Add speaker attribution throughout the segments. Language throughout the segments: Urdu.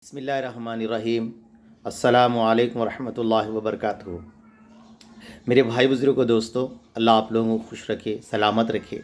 Speaker 1: بسم اللہ الرحمن الرحیم۔ السلام علیکم ورحمۃ اللہ وبرکاتہ۔ میرے بھائی بزرگوں دوستوں، اللہ آپ لوگوں کو خوش رکھے، سلامت رکھے۔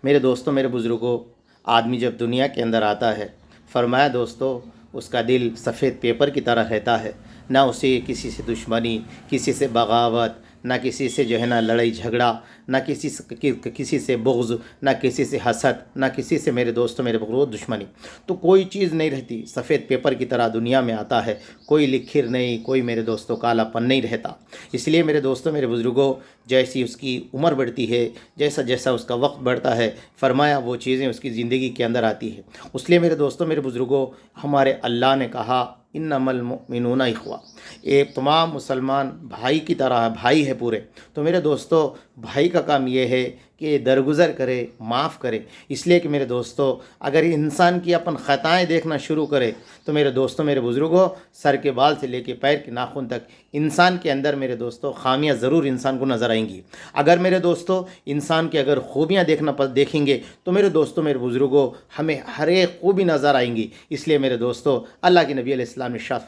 Speaker 1: میرے دوستوں، میرے بزرگوں، آدمی جب دنیا کے اندر آتا ہے، فرمایا دوستوں، اس کا دل سفید پیپر کی طرح رہتا ہے، نہ اسے کسی سے دشمنی، کسی سے بغاوت، نہ کسی سے لڑائی جھگڑا، نہ کسی سے بغض، نہ کسی سے حسد، نہ کسی سے میرے دوستوں میرے بزرگوں دشمنی، تو کوئی چیز نہیں رہتی، سفید پیپر کی طرح دنیا میں آتا ہے، کوئی لکیر نہیں، کوئی میرے دوستوں کالا پن نہیں رہتا۔ اس لیے میرے دوستوں میرے بزرگوں، جیسی اس کی عمر بڑھتی ہے، جیسا جیسا اس کا وقت بڑھتا ہے، فرمایا وہ چیزیں اس کی زندگی کے اندر آتی ہے۔ اس لیے میرے دوستوں میرے بزرگوں، ہمارے اللہ نے کہا انما المؤمنون اخوہ، ایک تمام مسلمان بھائی کی طرح بھائی ہے پورے۔ تو میرے دوستوں، بھائی کا کام یہ ہے کہ درگزر کرے، معاف کرے۔ اس لیے کہ میرے دوستوں، اگر انسان کی اپن خطائیں دیکھنا شروع کرے تو میرے دوستوں میرے بزرگوں، سر کے بال سے لے کے پیر کے ناخن تک انسان کے اندر میرے دوستوں خامیاں ضرور انسان کو نظر آئیں گی۔ اگر میرے دوستوں انسان کے اگر خوبیاں دیکھیں گے تو میرے دوستوں میرے بزرگوں، ہمیں ہر ایک خوبی نظر آئیں گی۔ اس لیے میرے دوستوں، اللہ کے نبی علیہ السلام نے ارشاد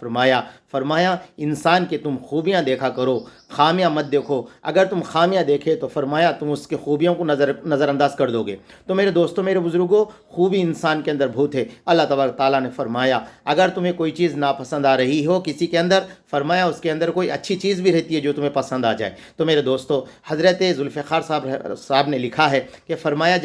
Speaker 1: فرمایا انسان کے تم خوبیاں دیکھا کرو، خامیاں مت دیکھو۔ اگر تم خامیاں دیکھے تو فرمایا تم اس کے خوبیوں کو نظر انداز کر دو گے۔ تو میرے دوستوں میرے بزرگوں، خوبی انسان کے اندر بہت ہے۔ اللہ تبارک تعالیٰ نے فرمایا اگر تمہیں کوئی چیز ناپسند آ رہی ہو کسی کے اندر، فرمایا اس کے اندر کوئی اچھی چیز بھی رہتی ہے جو تمہیں پسند آ جائے۔ تو میرے دوستوں، حضرت ذوالفقار صاحب نے لکھا ہے کہ فرمایا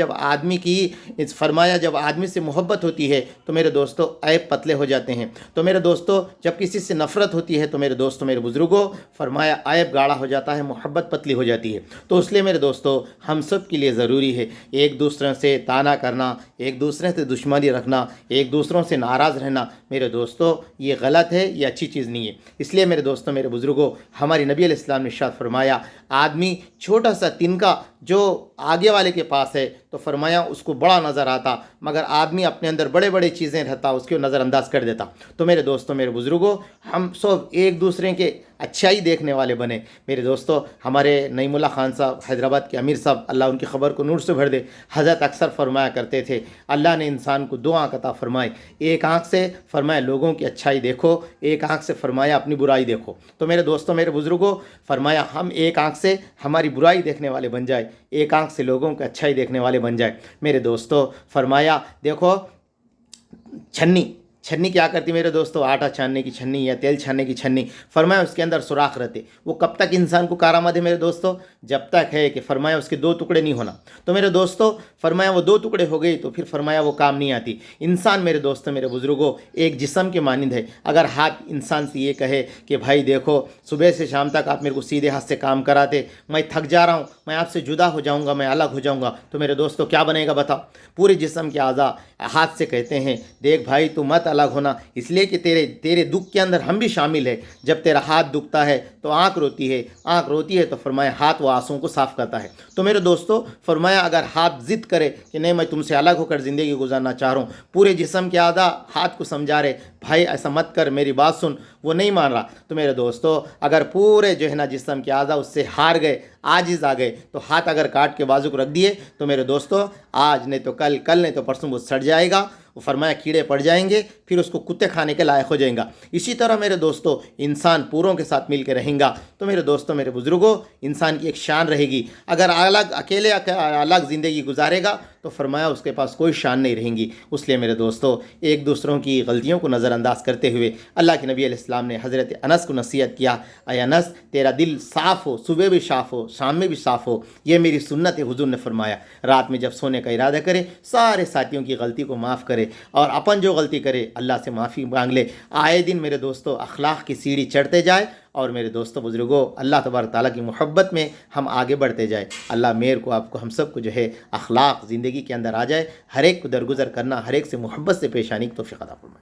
Speaker 1: جب آدمی سے محبت ہوتی ہے تو میرے دوستوں عیب پتلے ہو جاتے ہیں۔ تو میرے دوستوں، جب کسی سے نفرت ہوتی ہے تو میرے دوستوں میرے بزرگوں، فرمایا عیب گاڑھا ہو جاتا ہے، محبت پتلی ہو جاتی ہے۔ تو اس لیے میرے دوستوں، ہم سب کے لیے ضروری ہے ایک دوسرے سے طعنہ کرنا، ایک دوسرے سے دشمنی رکھنا، ایک دوسروں سے ناراض رہنا، میرے دوستوں یہ غلط ہے، یہ اچھی چیز نہیں ہے۔ اس لیے میرے دوستوں میرے بزرگوں، ہمارے نبی علیہ السلام نے ارشاد فرمایا آدمی چھوٹا سا تنکا جو آگے والے کے پاس ہے تو فرمایا اس کو بڑا نظر آتا، مگر آدمی اپنے اندر بڑے بڑے چیزیں رہتا اس کو نظر انداز کر دیتا۔ تو میرے دوستوں میرے بزرگوں، ہم سب ایک دوسرے کے اچھائی دیکھنے والے بنے۔ میرے دوستوں، ہمارے نعیم اللہ خان صاحب حیدرآباد کے امیر صاحب، اللہ ان کی خبر کو نور سے بھر دے، حضرت اکثر فرمایا کرتے تھے اللہ نے انسان کو دو آنکھ عطا فرمائے، ایک آنکھ سے فرمایا لوگوں کی اچھائی دیکھو، ایک آنکھ سے فرمایا اپنی برائی دیکھو۔ تو میرے دوستوں میرے بزرگوں، فرمایا ہم ایک آنکھ سے ہماری برائی دیکھنے والے بن جائے، ایک آنکھ سے لوگوں کی اچھائی دیکھنے والے بن جائے۔ میرے دوستوں، فرمایا دیکھو چھنی کیا کرتی میرے دوستوں؟ آٹا چھاننے کی چھنی یا تیل چھاننے کی چھنی، فرمایا اس کے اندر سوراخ رہتے، وہ کب تک انسان کو کارآمد ہے میرے دوستوں؟ جب تک ہے کہ فرمایا اس کے دو ٹکڑے نہیں ہونا۔ تو میرے دوستوں، فرمایا وہ دو ٹکڑے ہو گئی تو پھر فرمایا وہ کام نہیں آتی۔ انسان میرے دوستوں میرے بزرگوں ایک جسم کے مانند ہے۔ اگر ہاتھ انسان سے یہ کہے کہ بھائی دیکھو صبح سے شام تک آپ میرے کو سیدھے ہاتھ سے کام کراتے، میں تھک جا رہا ہوں، میں آپ سے جدا ہو جاؤں گا، میں الگ ہو جاؤں گا، تو میرے دوستوں کیا بنے گا بتاؤ؟ پورے جسم کے اعضاء ہاتھ سے کہتے ہیں دیکھ بھائی تو مت الگ ہونا، اس لیے کہ تیرے دکھ کے اندر ہم بھی شامل ہیں۔ جب تیرا ہاتھ دکھتا ہے تو آنکھ روتی ہے تو فرمایا ہاتھ وہ آنسوؤں کو صاف کرتا ہے۔ تو میرے دوستوں، فرمایا اگر ہاتھ ضد کرے کہ نہیں میں تم سے الگ ہو کر زندگی گزارنا چاہ رہا ہوں، پورے جسم کے اعضاء ہاتھ کو سمجھا رہے بھائی ایسا مت کر، میری بات سن، وہ نہیں مان رہا۔ تو میرے دوستوں، اگر پورے جسم کے اعضاء اس سے ہار گئے، عاجز آ گئے، تو ہاتھ اگر کاٹ کے بازو کو رکھ دیے تو میرے دوستوں آج نہیں تو کل نہیں تو پرسوں وہ سڑ جائے گا، وہ فرمایا کیڑے پڑ جائیں گے، پھر اس کو کتے کھانے کے لائق ہو جائیں گا۔ اسی طرح میرے دوستوں انسان پوروں کے ساتھ مل کے رہیں گا تو میرے دوستوں میرے بزرگوں انسان کی ایک شان رہے گی۔ اگر اکیلے الگ زندگی گزارے گا تو فرمایا اس کے پاس کوئی شان نہیں رہیں گی۔ اس لیے میرے دوستوں ایک دوسروں کی غلطیوں کو نظر انداز کرتے ہوئے اللہ کے نبی علیہ السلام نے حضرت انس کو نصیحت کیا، اے انس تیرا دل صاف ہو، صبح بھی صاف ہو، شام میں بھی صاف ہو، یہ میری سنت ہے۔ حضور نے فرمایا رات میں جب سونے کا ارادہ کرے سارے ساتھیوں کی غلطی کو معاف کرے اور اپن جو غلطی کرے اللہ سے معافی مانگ لے۔ آئے دن میرے دوستوں اخلاق کی سیڑھی چڑھتے جائے اور میرے دوستوں بزرگوں اللہ تبارک تعالیٰ کی محبت میں ہم آگے بڑھتے جائیں۔ اللہ میرے کو آپ کو ہم سب کو جو ہے اخلاق زندگی کے اندر آ جائے، ہر ایک کو درگزر کرنا، ہر ایک سے محبت سے پیش آنے کی توفیق عطا فرمائے۔